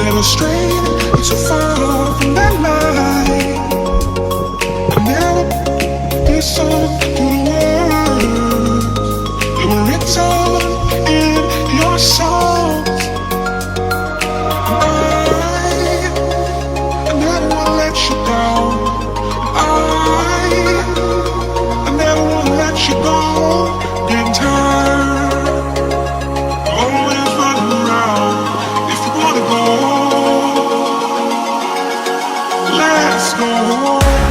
little straight, but so far from that line. I never listened to the words that were written in your songs. I never wanna let you down. I never wanna let you go. Getting tired, always running around. If you wanna go, let's go.